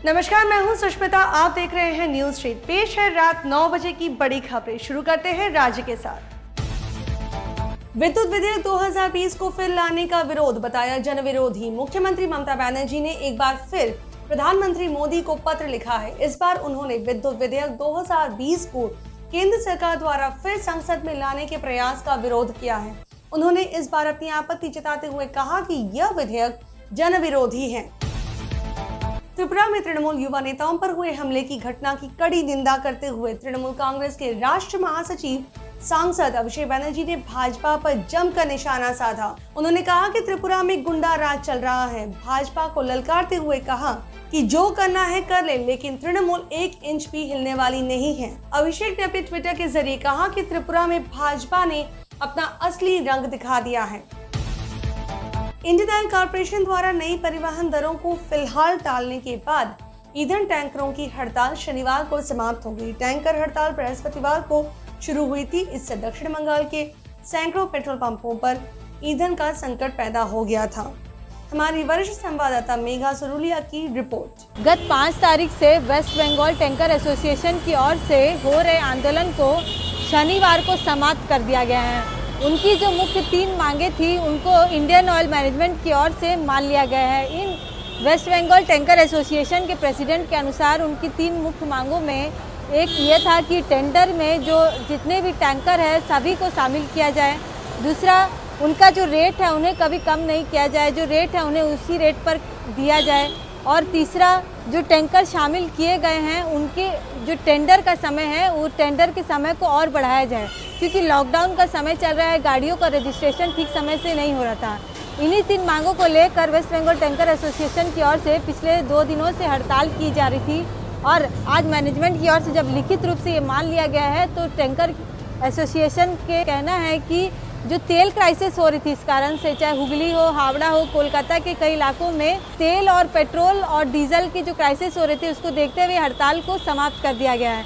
नमस्कार, मैं हूं सुष्मिता। आप देख रहे हैं न्यूज स्ट्रीट। पेश है रात 9 बजे की बड़ी खबरें। शुरू करते हैं राज्य के साथ। विद्युत विधेयक 2020 को फिर लाने का विरोध बताया जनविरोधी। मुख्यमंत्री ममता बनर्जी ने एक बार फिर प्रधानमंत्री मोदी को पत्र लिखा है। इस बार उन्होंने विद्युत विधेयक 2020 को केंद्र सरकार द्वारा फिर संसद में लाने के प्रयास का विरोध किया है। उन्होंने इस बार अपनी आपत्ति जताते हुए कहा कि यह विधेयक जनविरोधी है। त्रिपुरा में तृणमूल युवा नेताओं पर हुए हमले की घटना की कड़ी निंदा करते हुए तृणमूल कांग्रेस के राष्ट्रीय महासचिव सांसद अभिषेक बनर्जी ने भाजपा पर जमकर निशाना साधा। उन्होंने कहा कि त्रिपुरा में गुंडा राज चल रहा है। भाजपा को ललकारते हुए कहा कि जो करना है कर ले, लेकिन तृणमूल 1 इंच भी हिलने वाली नहीं है। अभिषेक ने अपने ट्विटर के जरिए कहा कि त्रिपुरा में भाजपा ने अपना असली रंग दिखा दिया है। इंडियन ऑयल कॉर्पोरेशन द्वारा नई परिवहन दरों को फिलहाल टालने के बाद ईंधन टैंकरों की हड़ताल शनिवार को समाप्त हो गई। टैंकर हड़ताल बृहस्पतिवार को शुरू हुई थी। इससे दक्षिण बंगाल के सैकड़ों पेट्रोल पंपों पर ईंधन का संकट पैदा हो गया था। हमारी वरिष्ठ संवाददाता मेघा सुरुलिया की रिपोर्ट। गत 5 तारीख से वेस्ट बंगाल टैंकर एसोसिएशन की ओर से हो रहे आंदोलन को शनिवार को समाप्त कर दिया गया है। उनकी जो मुख्य 3 मांगे थी उनको इंडियन ऑयल मैनेजमेंट की ओर से मान लिया गया है। इन वेस्ट बंगाल टैंकर एसोसिएशन के प्रेसिडेंट के अनुसार उनकी 3 मुख्य मांगों में एक ये था कि टेंडर में जो जितने भी टैंकर है सभी को शामिल किया जाए। दूसरा, उनका जो रेट है उन्हें कभी कम नहीं किया जाए, जो रेट है उन्हें उसी रेट पर दिया जाए। और तीसरा, जो टैंकर शामिल किए गए हैं उनके जो टेंडर का समय है वो टेंडर के समय को और बढ़ाया जाए, क्योंकि लॉकडाउन का समय चल रहा है, गाड़ियों का रजिस्ट्रेशन ठीक समय से नहीं हो रहा था। इन्हीं 3 मांगों को लेकर वेस्ट बंगाल टैंकर एसोसिएशन की ओर से पिछले 2 दिनों से हड़ताल की जा रही थी और आज मैनेजमेंट की ओर से जब लिखित रूप से ये मान लिया गया है तो टैंकर एसोसिएशन के कहना है कि जो तेल क्राइसिस हो रही थी इस कारण से, चाहे हुगली हो, हावड़ा हो, कोलकाता के कई इलाकों में तेल और पेट्रोल और डीजल की जो क्राइसिस हो रही थी उसको देखते हुए हड़ताल को समाप्त कर दिया गया है।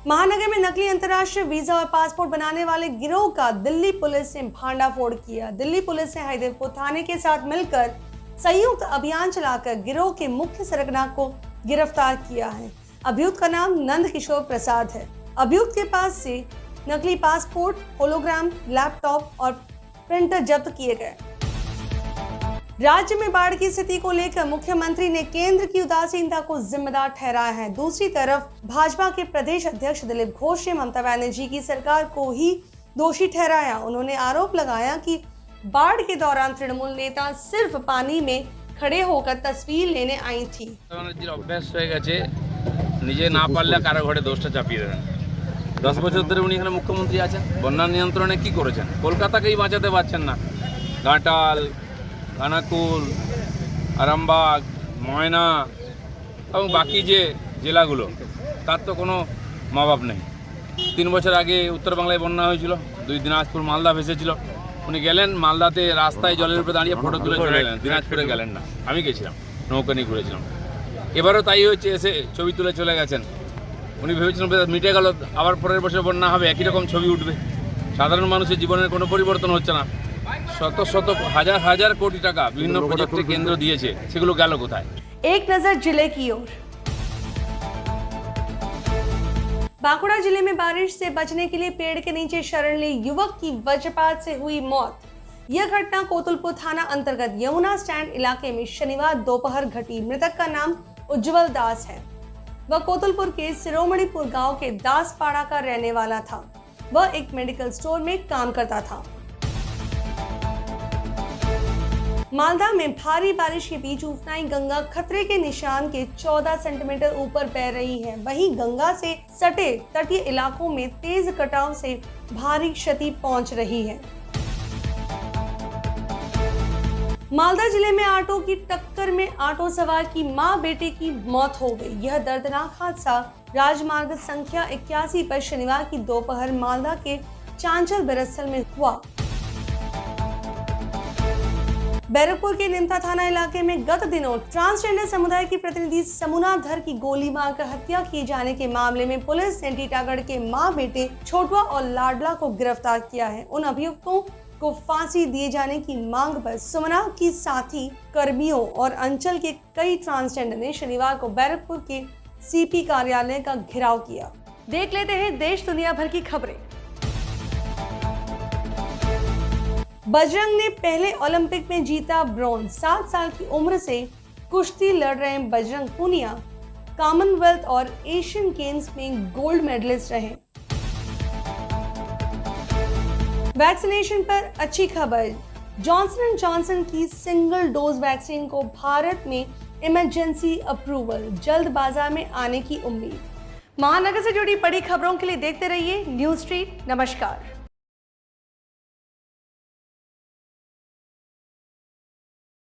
महानगर में नकली अंतर्राष्ट्रीय वीजा और पासपोर्ट बनाने वाले गिरोह का दिल्ली पुलिस ने भांडाफोड़ किया। दिल्ली पुलिस ने हैदरपुर थाने के साथ मिलकर संयुक्त अभियान चलाकर गिरोह के मुख्य सरगना को गिरफ्तार किया है। अभियुक्त का नाम नंद किशोर प्रसाद है। अभियुक्त के पास से नकली पासपोर्ट, होलोग्राम, लैपटॉप और प्रिंटर जब्त किए गए। राज्य में बाढ़ की स्थिति को लेकर मुख्यमंत्री ने केंद्र की उदासीनता को जिम्मेदार ठहराया है। दूसरी तरफ भाजपा के प्रदेश अध्यक्ष दिलीप घोष ने ममता बनर्जी की सरकार को ही दोषी ठहराया। उन्होंने आरोप लगाया कि बाढ़ के दौरान तृणमूल नेता सिर्फ पानी में खड़े होकर तस्वीर लेने आई थी। নিজে না পারলে কারো ঘরে দোষটা চাপিয়ে দেন। 10 বছর ধরে উনি এখানে মুখ্যমন্ত্রী আছেন, বন্যা নিয়ন্ত্রণে কি করেছেন? কলকাতাকেই বাঁচাতে পারছেন না। ঘাটাল, খানাকুল, আরামবাগ, ময়না এবং বাকি যে জেলাগুলো তার তো কোনো মা-বাপ নেই। 3 বছর আগে উত্তর বাংলায় বন্যা হয়েছিল, 2 দিনাজপুর মালদা ভেসেছিল। উনি গেলেন মালদাতে রাস্তায় জলের উপরে দাঁড়িয়ে ফটো তুলে চলে গেলেন, দিনাজপুরে গেলেন না। আমি গেছিলাম, নৌকা নিয়ে ঘুরেছিলাম। এবারও তাই হচ্ছে, এসে ছবি তুলে চলে গেছেন। উনি ভেবেছিলেন মিটে গেল, আবার পরের বছর বন্যা হবে, একই রকম ছবি উঠবে। সাধারণ মানুষের জীবনের কোনো পরিবর্তন হচ্ছে না। শত শত হাজার হাজার কোটি টাকা বিভিন্ন প্রজেক্টে কেন্দ্র দিয়েছে, সেগুলো গেল কোথায়? एक नजर जिले की ओर। बांकुड़ा जिले में बारिश से बचने के लिए पेड़ के नीचे शरण ली युवक की वज्रपात से हुई मौत। यह घटना कोतुलपुर थाना अंतर्गत यमुना स्टैंड इलाके में शनिवार दोपहर घटी। मृतक का नाम उज्जवल दास है। वह कोतुलपुर के सिरोमणीपुर गांव के दासपाड़ा का रहने वाला था। वह एक मेडिकल स्टोर में काम करता था। मालदा में भारी बारिश के बीच उफनाई गंगा खतरे के निशान के 14 सेंटीमीटर ऊपर बह रही है। वहीं गंगा से सटे तटीय इलाकों में तेज कटाव से भारी क्षति पहुंच रही है। मालदा जिले में ऑटो की टक्कर में ऑटो सवार की मां बेटे की मौत हो गई। यह दर्दनाक हादसा राजमार्ग संख्या 81 पर शनिवार की दोपहर मालदा के चांचल बिरसल में हुआ। बैरकपुर के निमता थाना इलाके में गत दिनों ट्रांसजेंडर समुदाय की प्रतिनिधि समुना धर की गोली मारकर हत्या किए जाने के मामले में पुलिस ने टीटागढ़ के मां बेटे छोटुआ और लाडला को गिरफ्तार किया है। उन अभियुक्तों को फांसी दिए जाने की मांग पर सुमना की साथी कर्मियों और अंचल के कई ट्रांसजेंडर ने शनिवार को बैरकपुर के सीपी कार्यालय का घेराव किया। देख लेते हैं देश दुनिया भर की खबरें। बजरंग ने पहले ओलंपिक में जीता ब्रॉन्ज। 7 साल की उम्र से कुश्ती लड़ रहे बजरंग पूनिया कॉमनवेल्थ और एशियन गेम्स में गोल्ड मेडलिस्ट रहे। वैक्सीनेशन पर अच्छी खबर, जॉनसन एंड जॉनसन की सिंगल डोज वैक्सीन को भारत में इमरजेंसी अप्रूवल, जल्द बाजार में आने की उम्मीद। महानगर से जुड़ी बड़ी खबरों के लिए देखते रहिए न्यूज़ स्ट्रीट। नमस्कार।